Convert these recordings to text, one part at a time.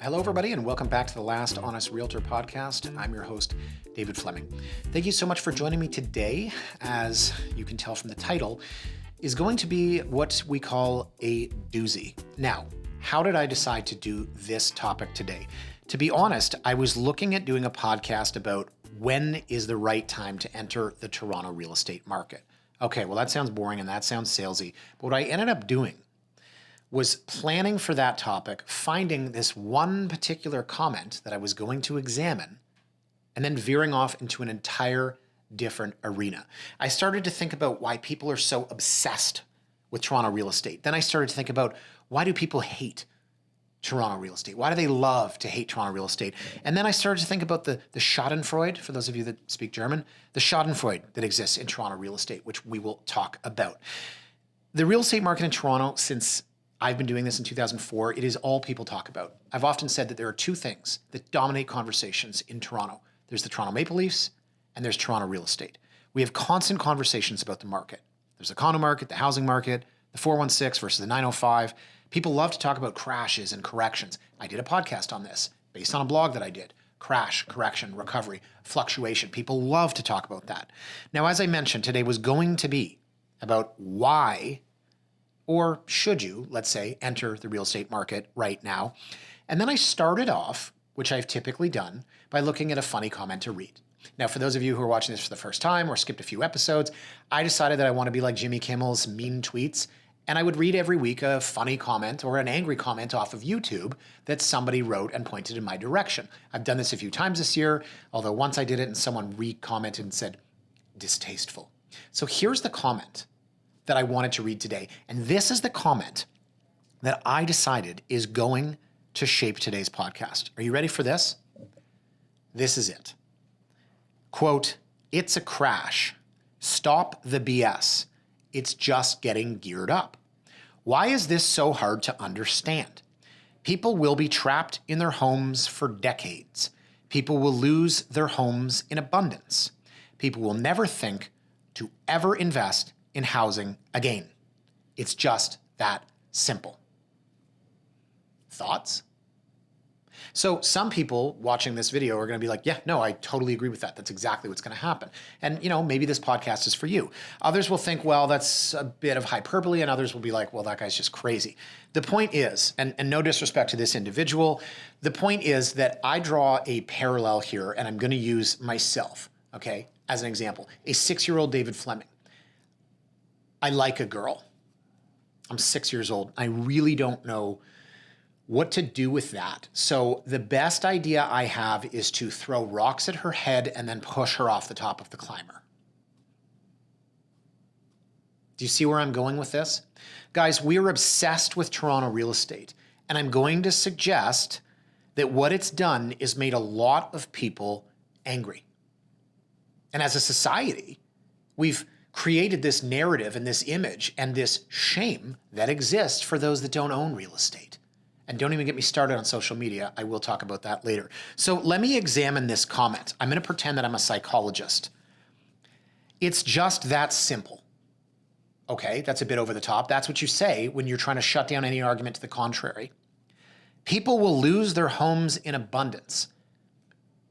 Hello, everybody, and welcome back to the Last Honest Realtor podcast. I'm your host, David Fleming. Thank you so much for joining me today. As you can tell from the title, is going to be what we call a doozy. Now, how did I decide to do this topic today? To be honest, I was looking at doing a podcast about when is the right time to enter the Toronto real estate market. Okay, well, that sounds boring and that sounds salesy, but what I ended up doing was planning for that topic, finding this one particular comment that I was going to examine, and then veering off into an entire different arena. I started to think about why people are so obsessed with Toronto real estate. Then I started to think about, why do people hate Toronto real estate? Why do they love to hate Toronto real estate? And then I started to think about the Schadenfreude, for those of you that speak German, the Schadenfreude that exists in Toronto real estate, which we will talk about. The real estate market in Toronto, since I've been doing this in 2004. It is all people talk about. I've often said that there are two things that dominate conversations in Toronto. There's the Toronto Maple Leafs and there's Toronto real estate. We have constant conversations about the market. There's the condo market, the housing market, the 416 versus the 905. People love to talk about crashes and corrections. I did a podcast on this based on a blog that I did. Crash, correction, recovery, fluctuation. People love to talk about that. Now, as I mentioned, today was going to be about why, or should you, let's say, enter the real estate market right now? And then I started off, which I've typically done, by looking at a funny comment to read. Now, for those of you who are watching this for the first time or skipped a few episodes, I decided that I want to be like Jimmy Kimmel's mean tweets, and I would read every week a funny comment or an angry comment off of YouTube that somebody wrote and pointed in my direction. I've done this a few times this year, although once I did it and someone re-commented and said, distasteful. So here's the comment that I wanted to read today. And this is the comment that I decided is going to shape today's podcast. Are you ready for this? This is it. Quote, "It's a crash. Stop the BS. It's just getting geared up. Why is this so hard to understand? People will be trapped in their homes for decades. People will lose their homes in abundance. People will never think to ever invest in housing again. It's just that simple." Thoughts? So some people watching this video are going to be like, yeah, no, I totally agree with that. That's exactly what's going to happen. And, maybe this podcast is for you. Others will think, well, that's a bit of hyperbole. And others will be like, well, that guy's just crazy. The point is, and no disrespect to this individual, the point is that I draw a parallel here, and I'm going to use myself, okay, as an example. A 6-year-old David Fleming. I like a girl. I'm 6 years old. I really don't know what to do with that. So the best idea I have is to throw rocks at her head and then push her off the top of the climber. Do you see where I'm going with this? Guys, we are obsessed with Toronto real estate, and I'm going to suggest that what it's done is made a lot of people angry. And as a society, we've created this narrative and this image and this shame that exists for those that don't own real estate. And don't even get me started on social media. I will talk about that later. So let me examine this comment. I'm going to pretend that I'm a psychologist. It's just that simple. Okay, that's a bit over the top. That's what you say when you're trying to shut down any argument to the contrary. People will lose their homes in abundance.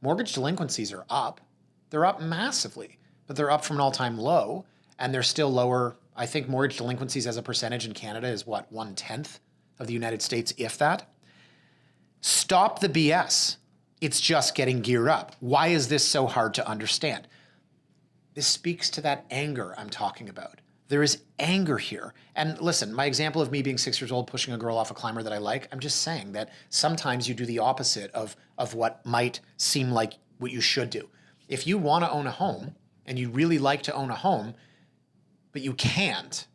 Mortgage delinquencies are up. They're up massively, but they're up from an all-time low. And they're still lower. I think mortgage delinquencies as a percentage in Canada is what, 1/10 of the United States, if that. Stop the BS. It's just getting geared up. Why is this so hard to understand? This speaks to that anger I'm talking about. There is anger here. And listen, my example of me being 6 years old pushing a girl off a climber that I like, I'm just saying that sometimes you do the opposite of what might seem like what you should do. If you want to own a home and you really like to own a home, but you can't,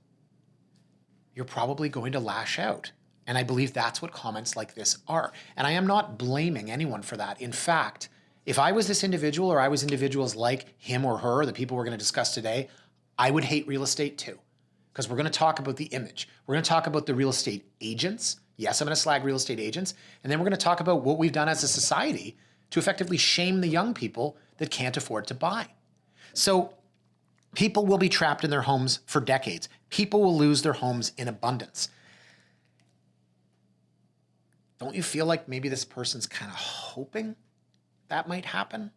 you're probably going to lash out. And I believe that's what comments like this are. And I am not blaming anyone for that. In fact, if I was this individual or I was individuals like him or her, the people we're going to discuss today, I would hate real estate too. Because we're going to talk about the image. We're going to talk about the real estate agents. Yes, I'm going to slag real estate agents. And then we're going to talk about what we've done as a society to effectively shame the young people that can't afford to buy. So people will be trapped in their homes for decades. People will lose their homes in abundance. don't you feel like maybe this person's kind of hoping that might happen?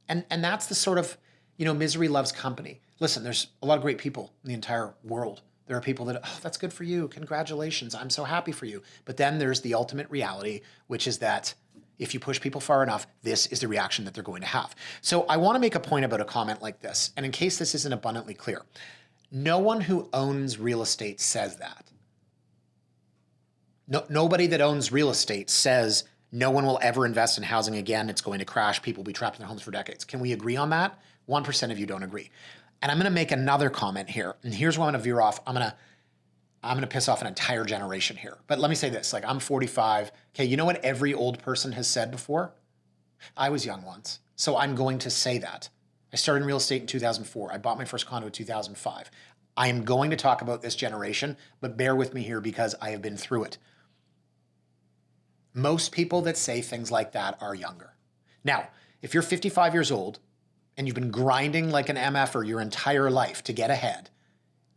And that's the sort of, misery loves company. Listen, there's a lot of great people in the entire world. There are people that, oh, that's good for you. Congratulations. I'm so happy for you. But then there's the ultimate reality, which is that if you push people far enough, this is the reaction that they're going to have. So I want to make a point about a comment like this. And in case this isn't abundantly clear, no one who owns real estate says that. Nobody that owns real estate says no one will ever invest in housing again. It's going to crash. People will be trapped in their homes for decades. Can we agree on that? 1% of you don't agree. And I'm going to make another comment here. And here's where I'm going to veer off. I'm going to piss off an entire generation here. But let me say this, like I'm 45. Okay, you know what every old person has said before? I was young once. So I'm going to say that. I started in real estate in 2004. I bought my first condo in 2005. I am going to talk about this generation, but bear with me here because I have been through it. Most people that say things like that are younger. Now, if you're 55 years old and you've been grinding like an MFer your entire life to get ahead,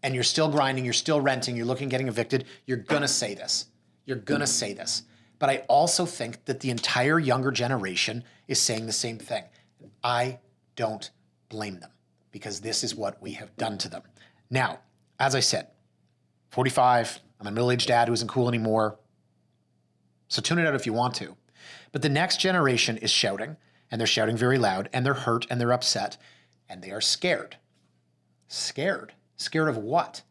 and you're still grinding, you're still renting, you're looking at getting evicted, you're gonna say this. You're gonna say this. But I also think that the entire younger generation is saying the same thing. I don't blame them because this is what we have done to them. Now, as I said, 45, I'm a middle-aged dad who isn't cool anymore. So tune it out if you want to. But the next generation is shouting, and they're shouting very loud, and they're hurt, and they're upset, and they are scared. Scared. Scared of what?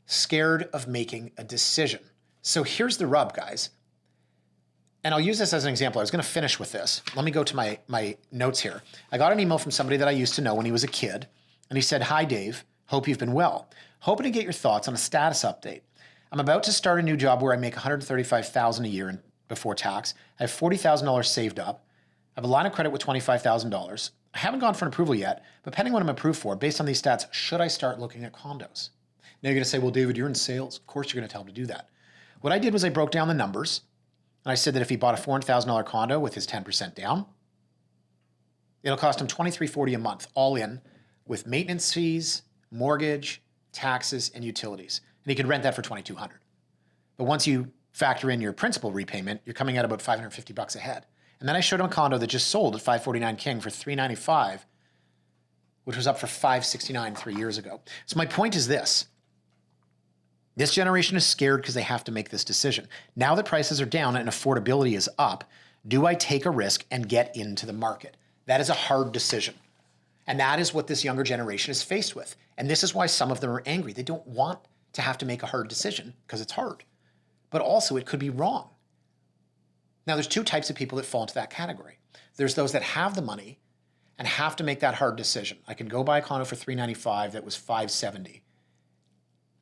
Scared of making a decision. So here's the rub, guys. And I'll use this as an example. I was going to finish with this. Let me go to my notes here. I got an email from somebody that I used to know when he was a kid, and he said, "Hi, Dave. Hope you've been well. Hoping to get your thoughts on a status update. I'm about to start a new job where I make $135,000 a year before tax. I have $40,000 saved up. I have a line of credit with $25,000. I haven't gone for an approval yet, but depending on what I'm approved for, based on these stats, should I start looking at condos?" Now you're going to say, "Well, David, you're in sales. Of course you're going to tell him to do that." What I did was I broke down the numbers, and I said that if he bought a $400,000 condo with his 10% down, it'll cost him $2,340 a month, all in, with maintenance fees, mortgage, taxes, and utilities. And he could rent that for $2,200. But once you factor in your principal repayment, you're coming out about $550 a head. And then I showed him a condo that just sold at 549 King for $395, which was up for $569 3 years ago. So my point is this. This generation is scared because they have to make this decision. Now that prices are down and affordability is up, do I take a risk and get into the market? That is a hard decision. And that is what this younger generation is faced with. And this is why some of them are angry. They don't want to have to make a hard decision because it's hard. But also it could be wrong. Now there's two types of people that fall into that category. There's those that have the money and have to make that hard decision. I can go buy a condo for $395 that was $570.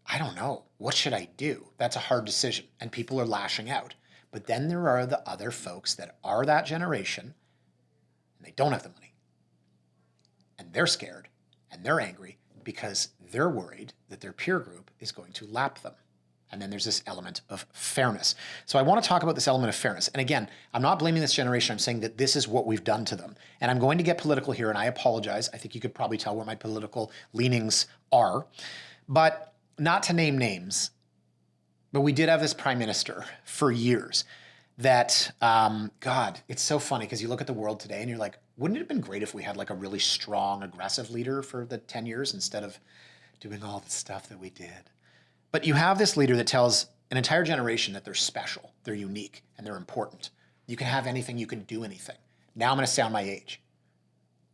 I don't know. What should I do? That's a hard decision. And people are lashing out. But then there are the other folks that are that generation and they don't have the money. And they're scared and they're angry because they're worried that their peer group is going to lap them. And then there's this element of fairness. So I want to talk about this element of fairness. And again, I'm not blaming this generation. I'm saying that this is what we've done to them. And I'm going to get political here, and I apologize. I think you could probably tell where my political leanings are. But not to name names, but we did have this prime minister for years that, God, it's so funny because you look at the world today and you're like, wouldn't it have been great if we had like a really strong, aggressive leader for the 10 years instead of doing all the stuff that we did? But you have this leader that tells an entire generation that they're special, they're unique, and they're important. You can have anything, you can do anything. Now I'm going to sound my age.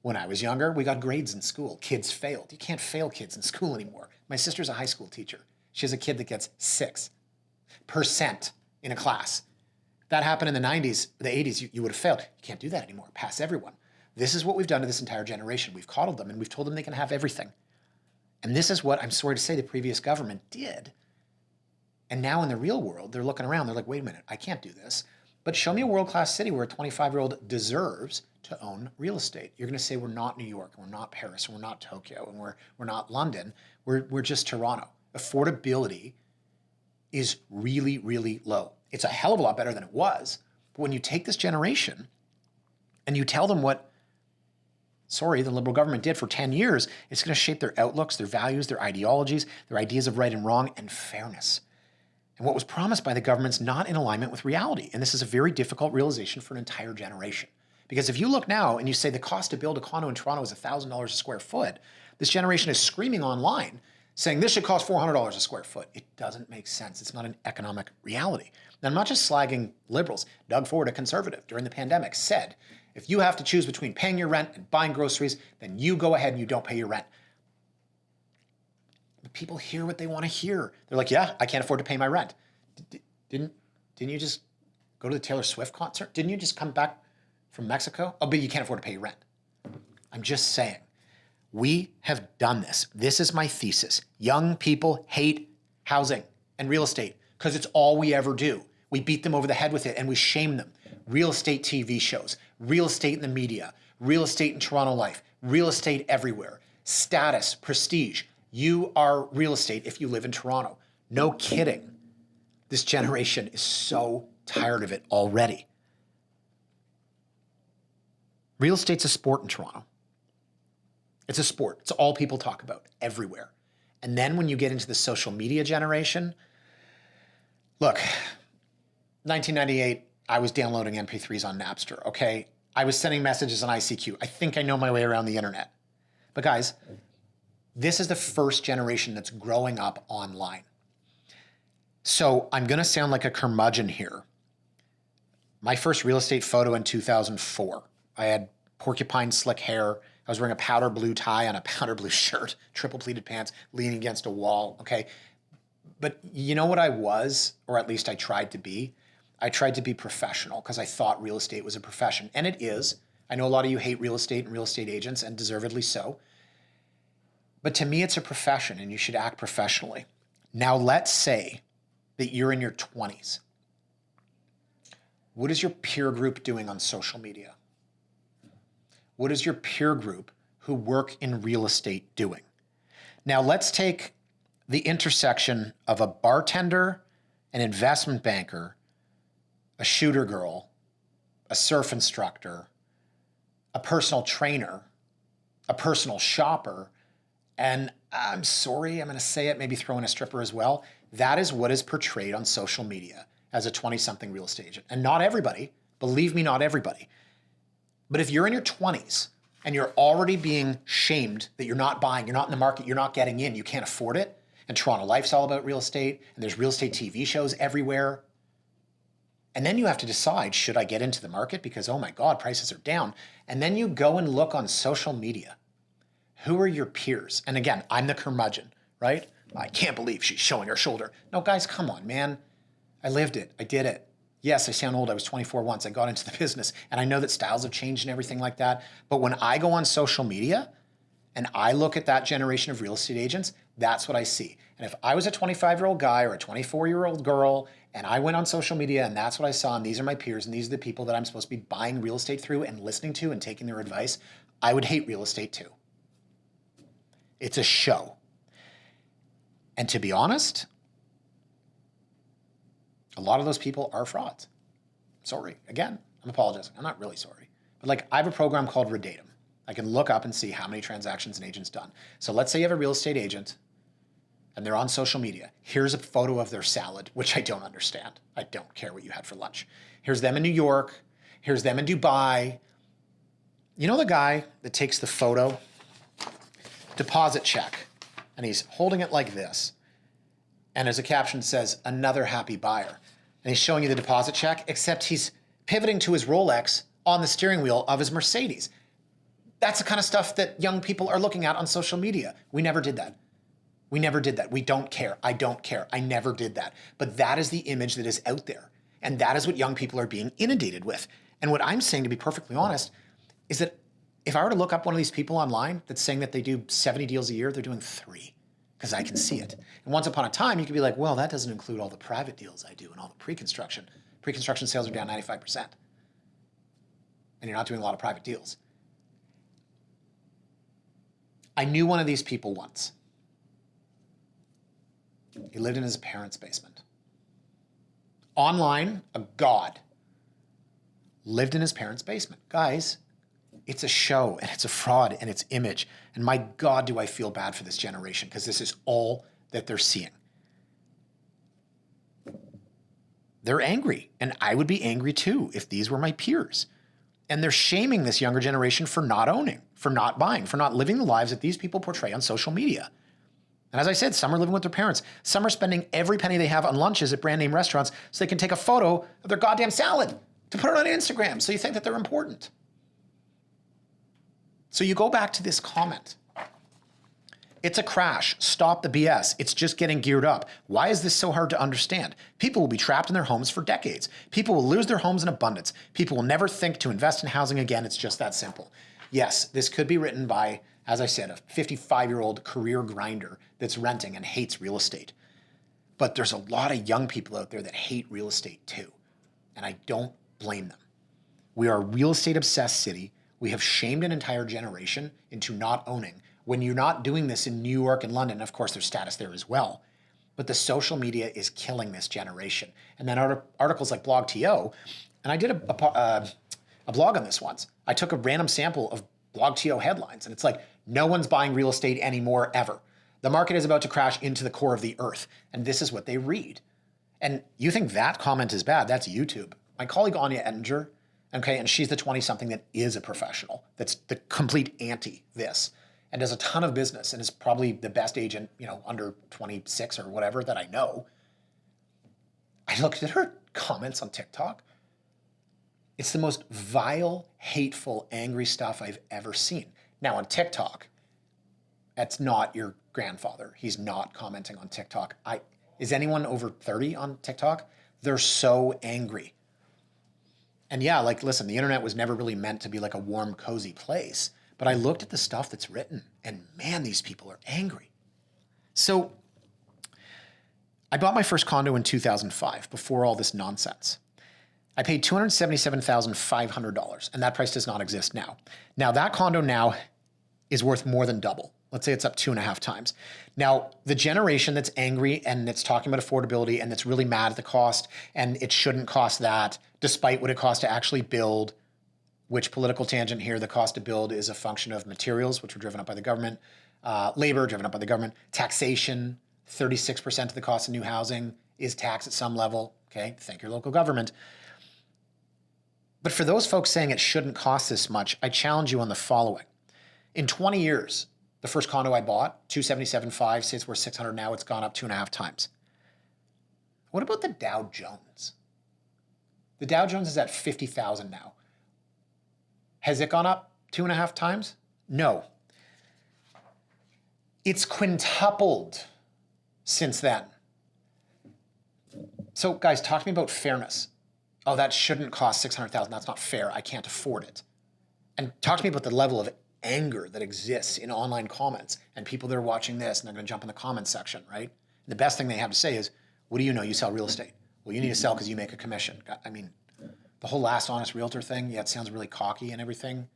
When I was younger, we got grades in school. Kids failed. You can't fail kids in school anymore. My sister's a high school teacher. She has a kid that gets 6% in a class. That happened in the 90s, the 80s, you would have failed. You can't do that anymore. Pass everyone. This is what we've done to this entire generation. We've coddled them and we've told them they can have everything. And this is what I'm sorry to say the previous government did. And now in the real world, they're looking around. They're like, wait a minute, I can't do this. But show me a world-class city where a 25-year-old deserves to own real estate. You're going to say we're not New York, and we're not Paris, and we're not Tokyo, and we're not London. We're just Toronto. Affordability is really, really low. It's a hell of a lot better than it was. But when you take this generation and you tell them what, the Liberal government did for 10 years, it's going to shape their outlooks, their values, their ideologies, their ideas of right and wrong, and fairness. And what was promised by the government's not in alignment with reality. And this is a very difficult realization for an entire generation. Because if you look now and you say the cost to build a condo in Toronto is $1,000 a square foot, this generation is screaming online saying this should cost $400 a square foot. It doesn't make sense. It's not an economic reality. Now, I'm not just slagging liberals. Doug Ford, a conservative, during the pandemic said, if you have to choose between paying your rent and buying groceries, then you go ahead and you don't pay your rent. But people hear what they want to hear. They're like, yeah, I can't afford to pay my rent. Didn't you just go to the Taylor Swift concert? Didn't you just come back from Mexico? Oh, but you can't afford to pay your rent. I'm just saying, we have done this. This is my thesis. Young people hate housing and real estate because it's all we ever do. We beat them over the head with it and we shame them. Real estate TV shows, real estate in the media, real estate in Toronto life, real estate everywhere, status, prestige. You are real estate if you live in Toronto. No kidding. This generation is so tired of it already. Real estate's a sport in Toronto. It's a sport. It's all people talk about everywhere. And then when you get into the social media generation, look, 1998, I was downloading MP3s on Napster, okay? I was sending messages on ICQ. I think I know my way around the internet. But guys, this is the first generation that's growing up online. So I'm going to sound like a curmudgeon here. My first real estate photo in 2004. I had porcupine slick hair. I was wearing a powder blue tie and a powder blue shirt, triple pleated pants, leaning against a wall, okay? But you know what I was, or at least I tried to be? I tried to be professional because I thought real estate was a profession, and it is. I know a lot of you hate real estate and real estate agents, and deservedly so. But to me, it's a profession, and you should act professionally. Now, let's say that you're in your 20s. What is your peer group doing on social media? What is your peer group who work in real estate doing? Now, let's take the intersection of a bartender, an investment banker, a shooter girl, a surf instructor, a personal trainer, a personal shopper, and I'm sorry, I'm going to say it, maybe throw in a stripper as well. That is what is portrayed on social media as a 20-something real estate agent. And not everybody, believe me, not everybody. But if you're in your 20s and you're already being shamed that you're not buying, you're not in the market, you're not getting in, you can't afford it, and Toronto Life's all about real estate, and there's real estate TV shows everywhere, and then you have to decide, should I get into the market because, oh my God, prices are down, and then you go and look on social media. Who are your peers? And again, I'm the curmudgeon, right? I can't believe she's showing her shoulder. No, guys, come on, man. I lived it. I did it. Yes, I sound old. I was 24 once. I got into the business. And I know that styles have changed and everything like that. But when I go on social media and I look at that generation of real estate agents, that's what I see. And if I was a 25-year-old guy or a 24-year-old girl and I went on social media and that's what I saw and these are my peers and these are the people that I'm supposed to be buying real estate through and listening to and taking their advice, I would hate real estate too. It's a show. And to be honest, a lot of those people are frauds. Sorry. Again, I'm apologizing. I'm not really sorry. But like I have a program called Redatum. I can look up and see how many transactions an agent's done. So let's say you have a real estate agent and they're on social media. Here's a photo of their salad, which I don't understand. I don't care what you had for lunch. Here's them in New York. Here's them in Dubai. You know the guy that takes the photo? Deposit check. And he's holding it like this. And as a caption says, another happy buyer. And he's showing you the deposit check, except he's pivoting to his Rolex on the steering wheel of his Mercedes. That's the kind of stuff that young people are looking at on social media. We never did that. We never did that. We don't care. I don't care. I never did that. But that is the image that is out there. And that is what young people are being inundated with. And what I'm saying, to be perfectly honest, is that if I were to look up one of these people online that's saying that they do 70 deals a year, they're doing 3. Because I can see it. And once upon a time, you could be like, well, that doesn't include all the private deals I do and all the pre-construction. Pre-construction sales are down 95%. And you're not doing a lot of private deals. I knew one of these people once. He lived in his parents' basement. Online, a god. Lived in his parents' basement. Guys, it's a show and it's a fraud and it's image. And my God, do I feel bad for this generation because this is all that they're seeing. they're angry. And I would be angry too if these were my peers. And they're shaming this younger generation for not owning, for not buying, for not living the lives that these people portray on social media. And as I said, some are living with their parents. Some are spending every penny they have on lunches at brand name restaurants so they can take a photo of their goddamn salad to put it on Instagram so you think that they're important. So you go back to this comment. It's a crash. Stop the BS. It's just getting geared up. Why is this so hard to understand? People will be trapped in their homes for decades. People will lose their homes in abundance. People will never think to invest in housing again. It's just that simple. Yes, this could be written by, as I said, a 55-year-old career grinder that's renting and hates real estate. But there's a lot of young people out there that hate real estate too. And I don't blame them. We are a real estate obsessed city. We have shamed an entire generation into not owning. When you're not doing this in New York and London, of course, there's status there as well. But the social media is killing this generation. And then articles like BlogTO, and I did a blog on this once. I took a random sample of BlogTO headlines, and it's like, no one's buying real estate anymore ever. The market is about to crash into the core of the earth. And this is what they read. And you think that comment is bad? That's YouTube. My colleague Anya Ettinger, okay, and she's the 20-something that is a professional. That's the complete anti this. And does a ton of business and is probably the best agent, under 26 or whatever that I know. I looked at her comments on TikTok. It's the most vile, hateful, angry stuff I've ever seen. Now on TikTok, that's not your grandfather. He's not commenting on TikTok. Is anyone over 30 on TikTok? They're so angry. And yeah, listen, the internet was never really meant to be like a warm, cozy place. But I looked at the stuff that's written, and man, these people are angry. So I bought my first condo in 2005, before all this nonsense. I paid $277,500, and that price does not exist now. Now, that condo now is worth more than double. Let's say it's up 2.5 times. Now, the generation that's angry and that's talking about affordability and that's really mad at the cost, and it shouldn't cost that, despite what it costs to actually build, which political tangent here, the cost to build is a function of materials, which were driven up by the government, labor driven up by the government, taxation, 36% of the cost of new housing is taxed at some level, okay? Thank your local government. But for those folks saying it shouldn't cost this much, I challenge you on the following. In 20 years, the first condo I bought, 277.5, say it's worth 600 now, it's gone up 2.5 times. What about the Dow Jones? The Dow Jones is at 50,000 now. Has it gone up 2.5 times? No. It's quintupled since then. So guys, talk to me about fairness. Oh, that shouldn't cost 600,000. That's not fair. I can't afford it. And talk to me about the level of anger that exists in online comments and people that are watching this and they're going to jump in the comments section, right? And the best thing they have to say is, what do you know? You sell real estate. Well, you need to sell because you make a commission. I mean, the whole last honest realtor thing, yeah, it sounds really cocky and everything.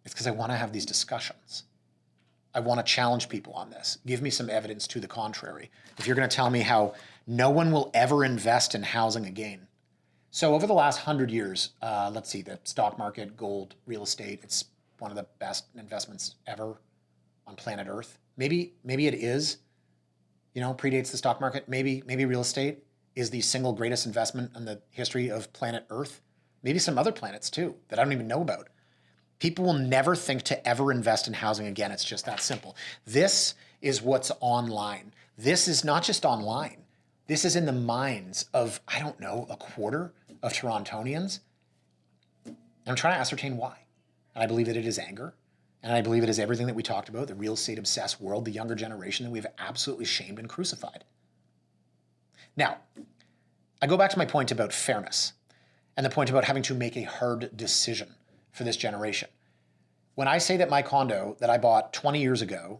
It's because I want to have these discussions. I want to challenge people on this. Give me some evidence to the contrary. If you're going to tell me how no one will ever invest in housing again. So over the last 100 years, let's see, the stock market, gold, real estate, it's one of the best investments ever on planet Earth. Maybe it is, predates the stock market. Maybe real estate is the single greatest investment in the history of planet Earth. Maybe some other planets too that I don't even know about. People will never think to ever invest in housing again. It's just that simple. This is what's online. This is not just online. This is in the minds of, I don't know, a quarter of Torontonians. And I'm trying to ascertain why. And I believe that it is anger. And I believe it is everything that we talked about, the real estate obsessed world, the younger generation that we've absolutely shamed and crucified. Now, I go back to my point about fairness and the point about having to make a hard decision for this generation. When I say that my condo that I bought 20 years ago,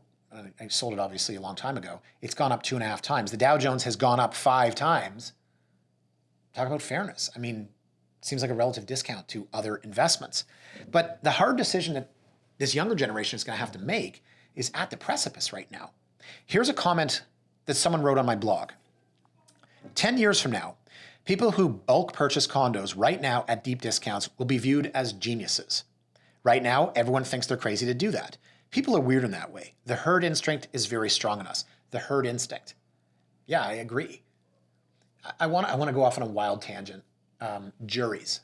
I sold it obviously a long time ago, it's gone up 2.5 times. The Dow Jones has gone up 5 times. Talk about fairness. I mean, it seems like a relative discount to other investments. But the hard decision that this younger generation is going to have to make is at the precipice right now. Here's a comment that someone wrote on my blog. 10 years from now, people who bulk purchase condos right now at deep discounts will be viewed as geniuses. Right now, everyone thinks they're crazy to do that. People are weird in that way. The herd instinct is very strong in us. The herd instinct. Yeah, I agree. I want to go off on a wild tangent. Juries.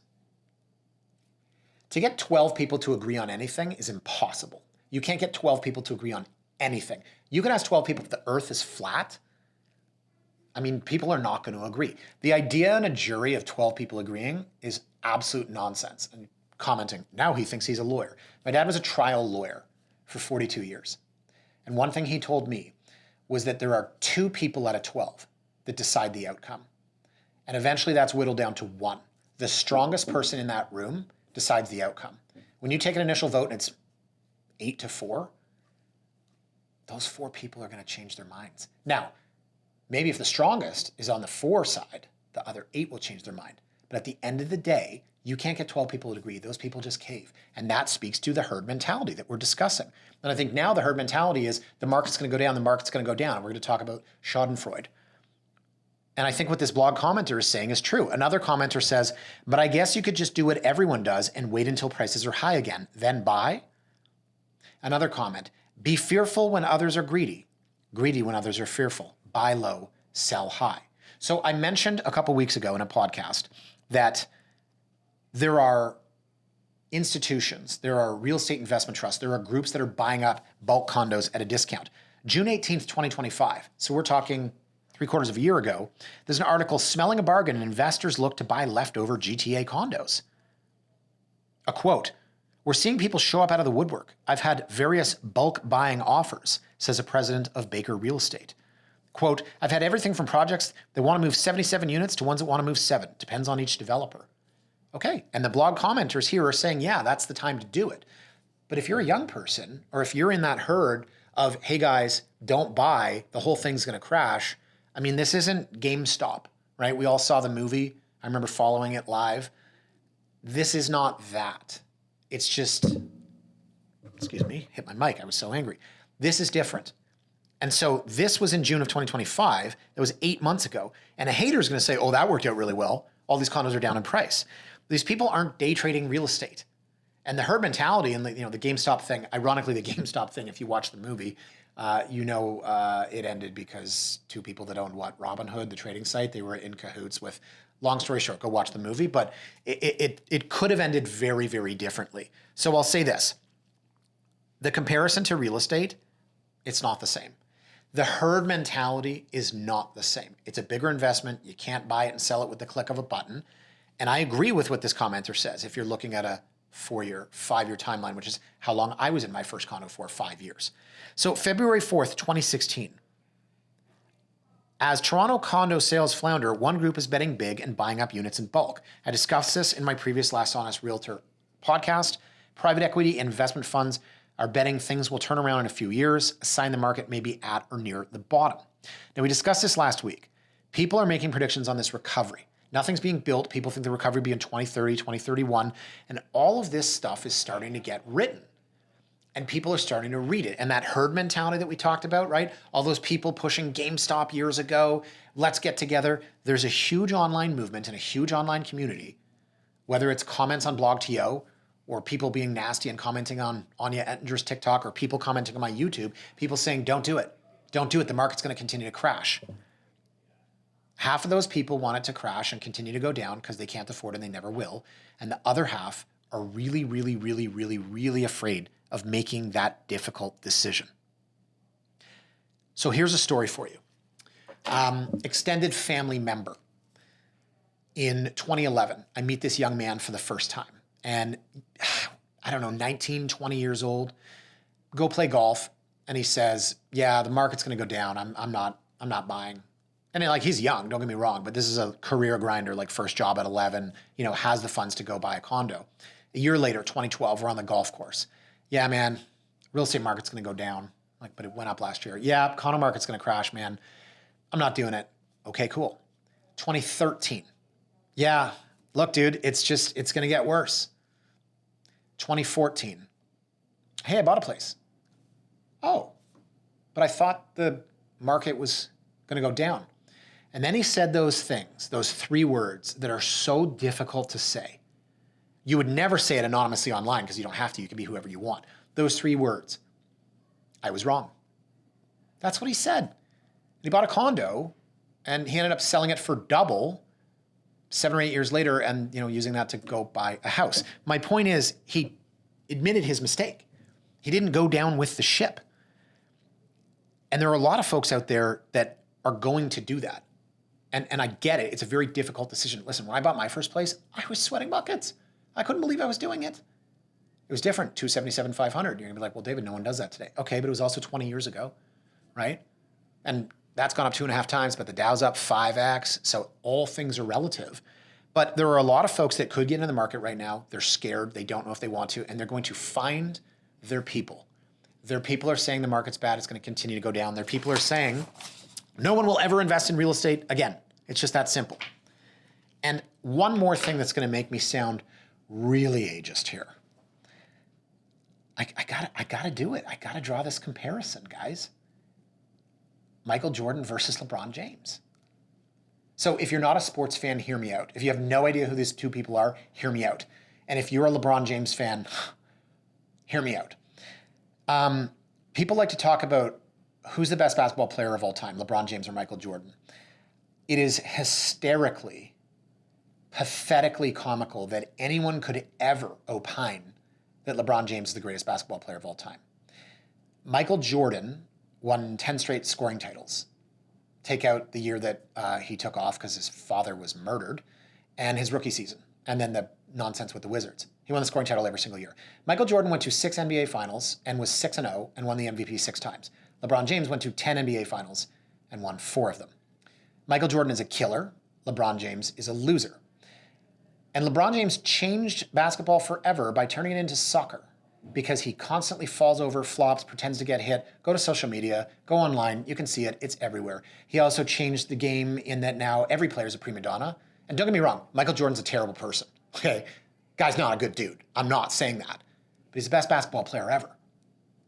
To get 12 people to agree on anything is impossible. You can't get 12 people to agree on anything. You can ask 12 people if the earth is flat. I mean, people are not going to agree. The idea in a jury of 12 people agreeing is absolute nonsense. And commenting, now he thinks he's a lawyer. My dad was a trial lawyer for 42 years. And one thing he told me was that there are 2 people out of 12 that decide the outcome. And eventually that's whittled down to 1. The strongest person in that room decides the outcome. When you take an initial vote and it's 8-4, those 4 people are going to change their minds. Now, maybe if the strongest is on the 4 side, the other 8 will change their mind. But at the end of the day, you can't get 12 people to agree. Those people just cave. And that speaks to the herd mentality that we're discussing. And I think now the herd mentality is the market's going to go down, the market's going to go down. We're going to talk about Schadenfreude. And I think what this blog commenter is saying is true. Another commenter says, but I guess you could just do what everyone does and wait until prices are high again, then buy. Another comment, be fearful when others are greedy, greedy when others are fearful, buy low, sell high. So I mentioned a couple weeks ago in a podcast that there are institutions, there are real estate investment trusts, there are groups that are buying up bulk condos at a discount. June 18th, 2025. So we're talking 3/4 of a year ago, there's an article, Smelling a Bargain, and Investors Look to Buy Leftover GTA Condos. A quote, we're seeing people show up out of the woodwork. I've had various bulk buying offers, says a president of Baker Real Estate. Quote, I've had everything from projects that want to move 77 units to ones that want to move 7. Depends on each developer. Okay, and the blog commenters here are saying, yeah, that's the time to do it. But if you're a young person, or if you're in that herd of, hey guys, don't buy, the whole thing's going to crash. I mean, this isn't GameStop, right? We all saw the movie. I remember following it live. This is not that. It's just, excuse me, hit my mic. I was so angry. This is different. And so this was in June of 2025. That was 8 months ago. And a hater is going to say, oh, that worked out really well. All these condos are down in price. These people aren't day trading real estate. And the herd mentality and the GameStop thing, ironically, the GameStop thing, if you watch the movie, it ended because 2 people that owned Robinhood, the trading site, they were in cahoots with, long story short, go watch the movie, but it could have ended very, very differently. So I'll say this, the comparison to real estate, it's not the same. The herd mentality is not the same. It's a bigger investment. You can't buy it and sell it with the click of a button. And I agree with what this commenter says. If you're looking at a 4-year, 5-year timeline, which is how long I was in my first condo for, 5 years. So February 4th, 2016, as Toronto condo sales flounder, one group is betting big and buying up units in bulk. I discussed this in my previous Last Honest Realtor podcast. Private equity and investment funds are betting things will turn around in a few years, a sign the market may be at or near the bottom. Now, we discussed this last week. People are making predictions on this recovery. Nothing's being built. People think the recovery will be in 2030, 2031. And all of this stuff is starting to get written. And people are starting to read it. And that herd mentality that we talked about, right? All those people pushing GameStop years ago, let's get together. There's a huge online movement and a huge online community, whether it's comments on BlogTO or people being nasty and commenting on Anya Ettinger's TikTok or people commenting on my YouTube, people saying, don't do it. Don't do it. The market's going to continue to crash. Half of those people want it to crash and continue to go down because they can't afford it and they never will. And the other half are really, really, really, really, really afraid of making that difficult decision. So here's a story for you. Extended family member. In 2011, I meet this young man for the first time. And I don't know, 19, 20 years old, go play golf. And he says, yeah, the market's going to go down. I'm not buying. And he's young, don't get me wrong, but this is a career grinder, like first job at 11, has the funds to go buy a condo. A year later, 2012, we're on the golf course. Yeah, man, real estate market's going to go down. But it went up last year. Yeah, condo market's going to crash, man. I'm not doing it. Okay, cool. 2013. Yeah, look, dude, it's going to get worse. 2014. Hey, I bought a place. Oh, but I thought the market was going to go down. And then he said those things, those 3 words that are so difficult to say. You would never say it anonymously online because you don't have to. You can be whoever you want. Those 3 words. I was wrong. That's what he said. And he bought a condo And he ended up selling it for double 7 or 8 years later and, using that to go buy a house. My point is he admitted his mistake. He didn't go down with the ship. And there are a lot of folks out there that are going to do that. And I get it. It's a very difficult decision. Listen, when I bought my first place, I was sweating buckets. I couldn't believe I was doing it. It was different, 277, 500. You're going to be like, well, David, no one does that today. Okay, but it was also 20 years ago, right? And that's gone up 2.5 times, but the Dow's up 5x. So all things are relative. But there are a lot of folks that could get into the market right now. They're scared. They don't know if they want to. And they're going to find their people. Their people are saying the market's bad. It's going to continue to go down. Their people are saying no one will ever invest in real estate again. It's just that simple. And one more thing that's going to make me sound really ageist here. I gotta do it. I gotta draw this comparison, guys. Michael Jordan versus LeBron James. So if you're not a sports fan, hear me out. If you have no idea who these two people are, hear me out. And if you're a LeBron James fan, hear me out. People like to talk about who's the best basketball player of all time, LeBron James or Michael Jordan. It is hysterically, pathetically comical that anyone could ever opine that LeBron James is the greatest basketball player of all time. Michael Jordan won 10 straight scoring titles. Take out the year that he took off because his father was murdered, and his rookie season, and then the nonsense with the Wizards. He won the scoring title every single year. Michael Jordan went to 6 NBA finals and was 6-0 and won the MVP 6 times. LeBron James went to 10 NBA finals and won 4 of them. Michael Jordan is a killer. LeBron James is a loser. And LeBron James changed basketball forever by turning it into soccer because he constantly falls over, flops, pretends to get hit. Go to social media, go online, you can see it, it's everywhere. He also changed the game in that now every player is a prima donna. And don't get me wrong, Michael Jordan's a terrible person, okay? Guy's not a good dude. I'm not saying that. But he's the best basketball player ever.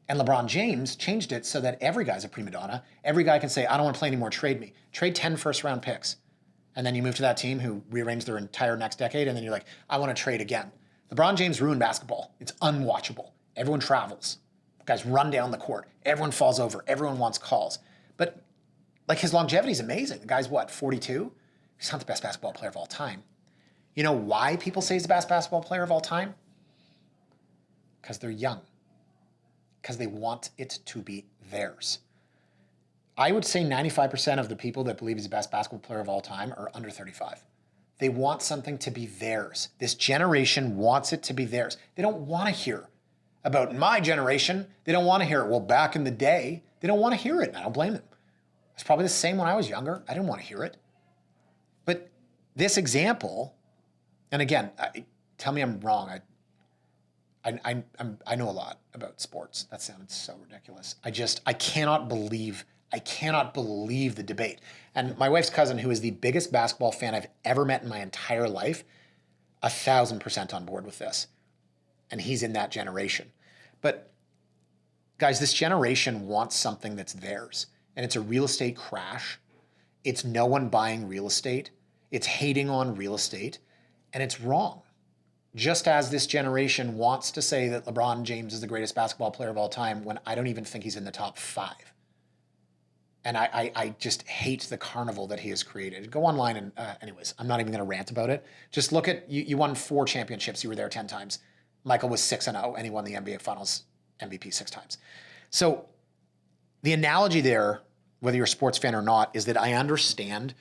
And LeBron James changed it so that every guy's a prima donna. Every guy can say, I don't want to play anymore, trade me. Trade 10 first-round picks. And then you move to that team who rearranged their entire next decade, and then you're like, I want to trade again. LeBron James ruined basketball. It's unwatchable. Everyone travels. Guys run down the court. Everyone falls over. Everyone wants calls. But like his longevity is amazing. The guy's what, 42? He's not the best basketball player of all time. You know why people say he's the best basketball player of all time? Because they're young. Because they want it to be theirs. I would say 95% of the people that believe he's the best basketball player of all time are under 35. They want something to be theirs. This generation wants it to be theirs. They don't want to hear about my generation. They don't want to hear it. Well, back in the day, they don't want to hear it, and I don't blame them. It's probably the same when I was younger. I didn't want to hear it. But this example, and again, tell me I'm wrong. I know a lot about sports. That sounded so ridiculous. I cannot believe the debate. And my wife's cousin, who is the biggest basketball fan I've ever met in my entire life, 1,000% on board with this. And he's in that generation. But guys, this generation wants something that's theirs. And it's a real estate crash. It's no one buying real estate. It's hating on real estate. And it's wrong. Just as this generation wants to say that LeBron James is the greatest basketball player of all time when I don't even think he's in the top 5. And I just hate the carnival that he has created. Go online and, anyways, I'm not even going to rant about it. Just look at, you won 4 championships. You were there 10 times. Michael was 6-0 and he won the NBA Finals MVP 6 times. So the analogy there, whether you're a sports fan or not, is that I understand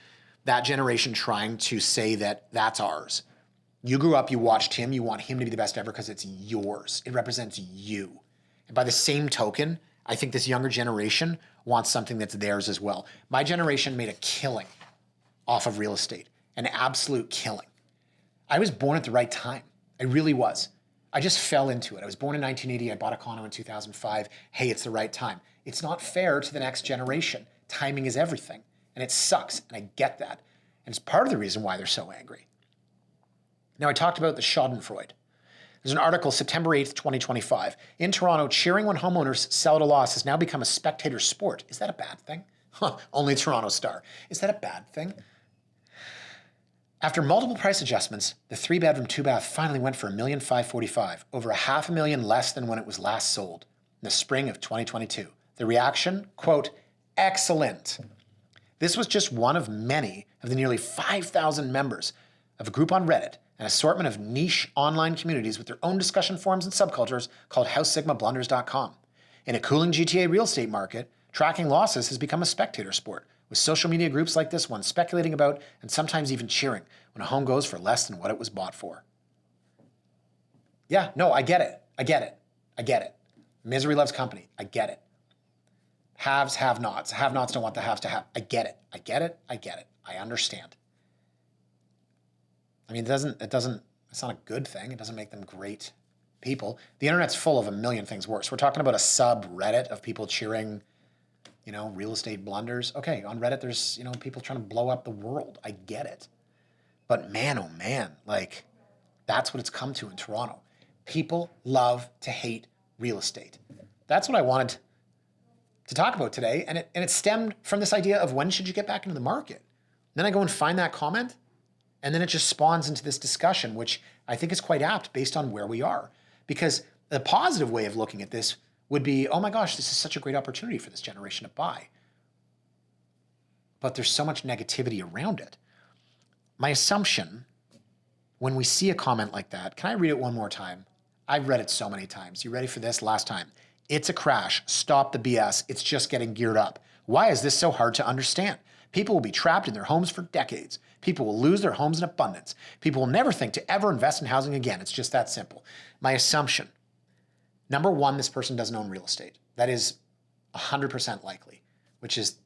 that generation trying to say that that's ours. You grew up, you watched him, you want him to be the best ever because it's yours. It represents you. And by the same token, I think this younger generation wants something that's theirs as well. My generation made a killing off of real estate, an absolute killing. I was born at the right time. I really was. I just fell into it. I was born in 1980. I bought a condo in 2005. Hey, it's the right time. It's not fair to the next generation. Timing is everything, and it sucks, and I get that. And it's part of the reason why they're so angry. Now, I talked about the Schadenfreude. There's an article, September 8th, 2025. In Toronto, cheering when homeowners sell at a loss has now become a spectator sport. Is that a bad thing? Only Toronto Star. Is that a bad thing? After multiple price adjustments, the 3-bedroom, 2-bath finally went for $1,545,000, over $500,000 less than when it was last sold in the spring of 2022. The reaction, quote, excellent. This was just one of many of the nearly 5,000 members of a group on Reddit, an assortment of niche online communities with their own discussion forums and subcultures called HouseSigmaBlunders.com. In a cooling GTA real estate market, tracking losses has become a spectator sport, with social media groups like this one speculating about and sometimes even cheering when a home goes for less than what it was bought for. Yeah, no, I get it. I get it. I get it. Misery loves company. I get it. Haves, have-nots. Have-nots don't want the haves to have. I get it. I get it. I get it. I understand. I mean, it's not a good thing. It doesn't make them great people. The internet's full of a million things worse. We're talking about a subreddit of people cheering, real estate blunders. Okay, on Reddit, there's, people trying to blow up the world. I get it. But man, oh man, that's what it's come to in Toronto. People love to hate real estate. That's what I wanted to talk about today. And it stemmed from this idea of when should you get back into the market? Then I go and find that comment, and then it just spawns into this discussion, which I think is quite apt based on where we are. Because the positive way of looking at this would be, oh my gosh, this is such a great opportunity for this generation to buy. But there's so much negativity around it. My assumption, when we see a comment like that, can I read it one more time? I've read it so many times. You ready for this? Last time. It's a crash. Stop the BS. It's just getting geared up. Why is this so hard to understand? People will be trapped in their homes for decades. People will lose their homes in abundance. People will never think to ever invest in housing again. It's just that simple. My assumption, number one, this person doesn't own real estate. That is 100% likely, which is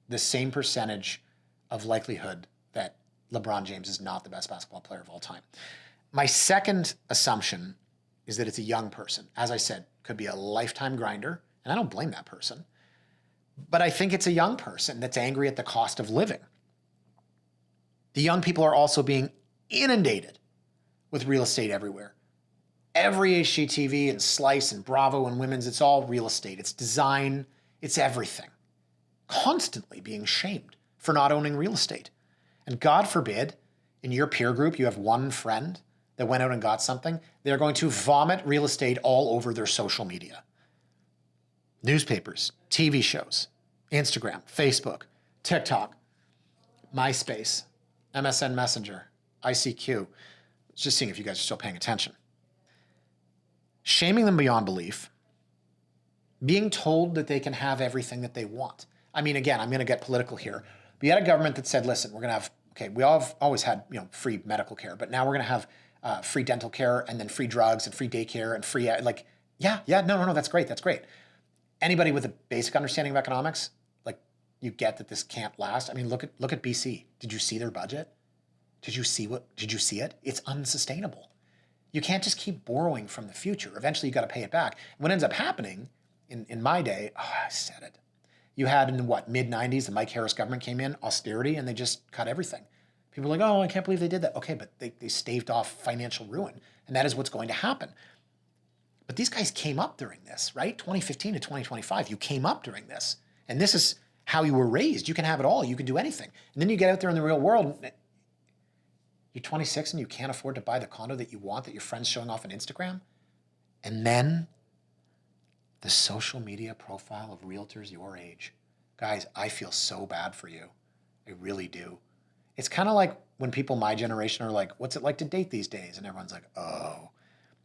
the same percentage of likelihood that LeBron James is not the best basketball player of all time. My second assumption is that it's a young person. As I said, could be a lifetime grinder, and I don't blame that person. But I think it's a young person that's angry at the cost of living. The young people are also being inundated with real estate everywhere. Every HGTV and Slice and Bravo and Women's, it's all real estate. It's design, it's everything. Constantly being shamed for not owning real estate. And God forbid, in your peer group, you have one friend that went out and got something, they're going to vomit real estate all over their social media. Newspapers, TV shows, Instagram, Facebook, TikTok, MySpace, MSN Messenger, ICQ. Just seeing if you guys are still paying attention. Shaming them beyond belief, being told that they can have everything that they want. I mean, again, I'm going to get political here. We had a government that said, listen, we're going to have, we all have always had, free medical care, but now we're going to have free dental care and then free drugs and free daycare and free, no, that's great. That's great. Anybody with a basic understanding of economics, you get that this can't last. I mean, look at BC. Did you see their budget? Did you see it? It's unsustainable. You can't just keep borrowing from the future. Eventually you got to pay it back. What ends up happening in my day, I said it. You had in the mid-90s, the Mike Harris government came in, austerity, and they just cut everything. People are like, oh, I can't believe they did that. Okay, but they staved off financial ruin, and that is what's going to happen. But these guys came up during this, right? 2015 to 2025, you came up during this. And this is how you were raised. You can have it all. You can do anything. And then you get out there in the real world. You're 26 and you can't afford to buy the condo that you want that your friend's showing off on Instagram. And then the social media profile of realtors your age. Guys, I feel so bad for you. I really do. It's kind of like when people my generation are like, what's it like to date these days? And everyone's like, oh.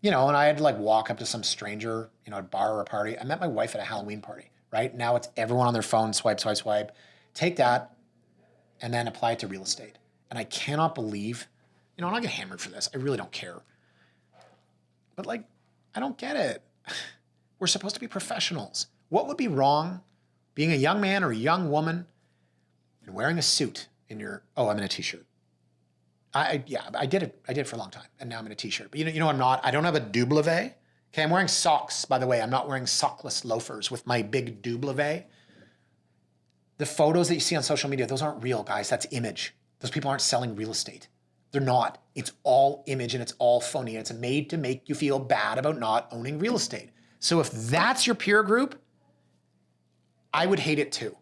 And I had to walk up to some stranger, at a bar or a party. I met my wife at a Halloween party, right? Now it's everyone on their phone, swipe, swipe, swipe. Take that and then apply it to real estate. And I cannot believe, I'm not get hammered for this. I really don't care. But I don't get it. We're supposed to be professionals. What would be wrong being a young man or a young woman and wearing a suit in I'm in a t-shirt. I did it for a long time, and now I'm in a t-shirt. But I'm not. I don't have a double-V. Okay, I'm wearing socks, by the way. I'm not wearing sockless loafers with my big double-V. The photos that you see on social media, those aren't real, guys. That's image. Those people aren't selling real estate. They're not. It's all image and it's all phony. It's made to make you feel bad about not owning real estate. So if that's your peer group, I would hate it too.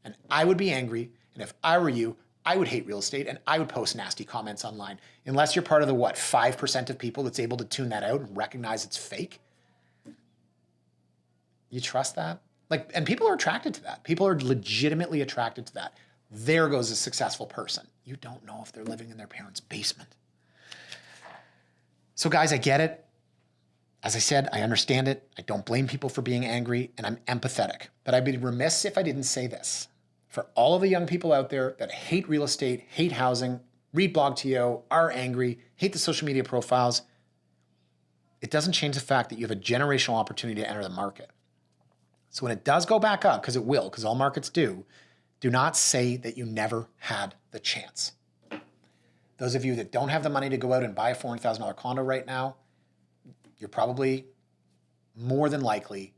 And I would be angry. And if I were you, I would hate real estate and I would post nasty comments online. Unless you're part of the 5% of people that's able to tune that out and recognize it's fake. You trust that? And people are attracted to that. People are legitimately attracted to that. There goes a successful person. You don't know if they're living in their parents' basement. So guys, I get it. As I said, I understand it. I don't blame people for being angry, and I'm empathetic. But I'd be remiss if I didn't say this. For all of the young people out there that hate real estate, hate housing, read BlogTO, are angry, hate the social media profiles, it doesn't change the fact that you have a generational opportunity to enter the market. So when it does go back up, because it will, because all markets do not say that you never had the chance. Those of you that don't have the money to go out and buy a $400,000 condo right now, you're probably more than likely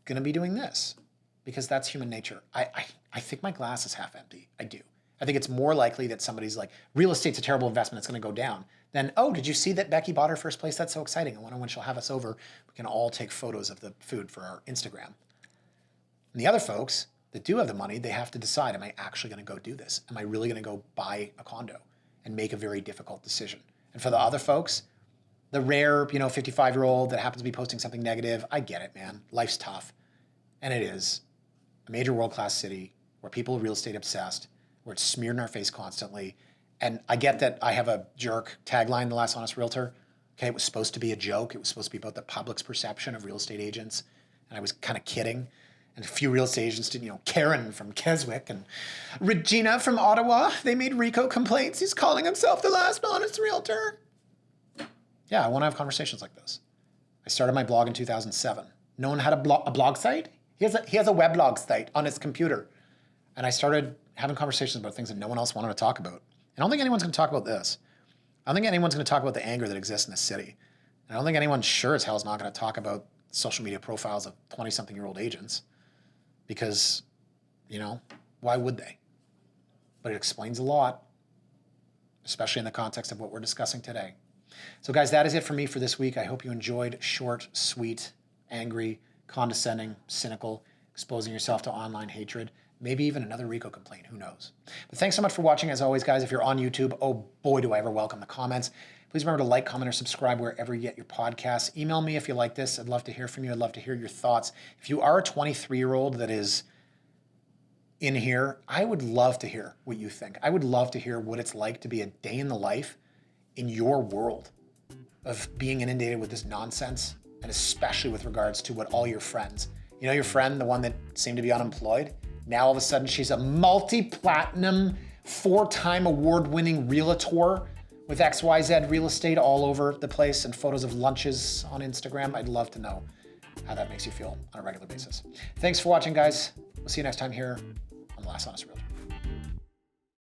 going to be doing this, because that's human nature. I think my glass is half empty. I do. I think it's more likely that somebody's like, real estate's a terrible investment, it's going to go down, than, oh, did you see that Becky bought her first place? That's so exciting. I wonder when she'll have us over. We can all take photos of the food for our Instagram. And the other folks that do have the money, they have to decide, am I actually going to go do this? Am I really going to go buy a condo and make a very difficult decision? And for the other folks, the rare, 55-year-old that happens to be posting something negative, I get it, man. Life's tough. And it is a major world-class city where people are real estate obsessed, where it's smeared in our face constantly. And I get that I have a jerk tagline, The Last Honest Realtor. Okay, it was supposed to be a joke. It was supposed to be about the public's perception of real estate agents. And I was kind of kidding. And a few real estate agents did, Karen from Keswick and Regina from Ottawa, they made RICO complaints. He's calling himself The Last Honest Realtor. Yeah, I want to have conversations like this. I started my blog in 2007. No one had a blog site. He has a weblog site on his computer. And I started having conversations about things that no one else wanted to talk about. And I don't think anyone's going to talk about this. I don't think anyone's going to talk about the anger that exists in this city. And I don't think anyone sure as hell is not going to talk about social media profiles of 20-something-year-old agents. Because, why would they? But it explains a lot, especially in the context of what we're discussing today. So guys, that is it for me for this week. I hope you enjoyed short, sweet, angry, condescending, cynical, exposing yourself to online hatred, maybe even another RICO complaint, who knows. But thanks so much for watching. As always, guys, if you're on YouTube, oh boy, do I ever welcome the comments. Please remember to like, comment, or subscribe wherever you get your podcasts. Email me if you like this. I'd love to hear from you. I'd love to hear your thoughts. If you are a 23-year-old that is in here, I would love to hear what you think. I would love to hear what it's like to be a day in the life in your world of being inundated with this nonsense, and especially with regards to what all your friends, your friend, the one that seemed to be unemployed, now all of a sudden she's a multi-platinum, 4-time award-winning realtor with XYZ real estate all over the place and photos of lunches on Instagram. I'd love to know how that makes you feel on a regular basis. Thanks for watching, guys. We'll see you next time here on The Last Honest Realtor.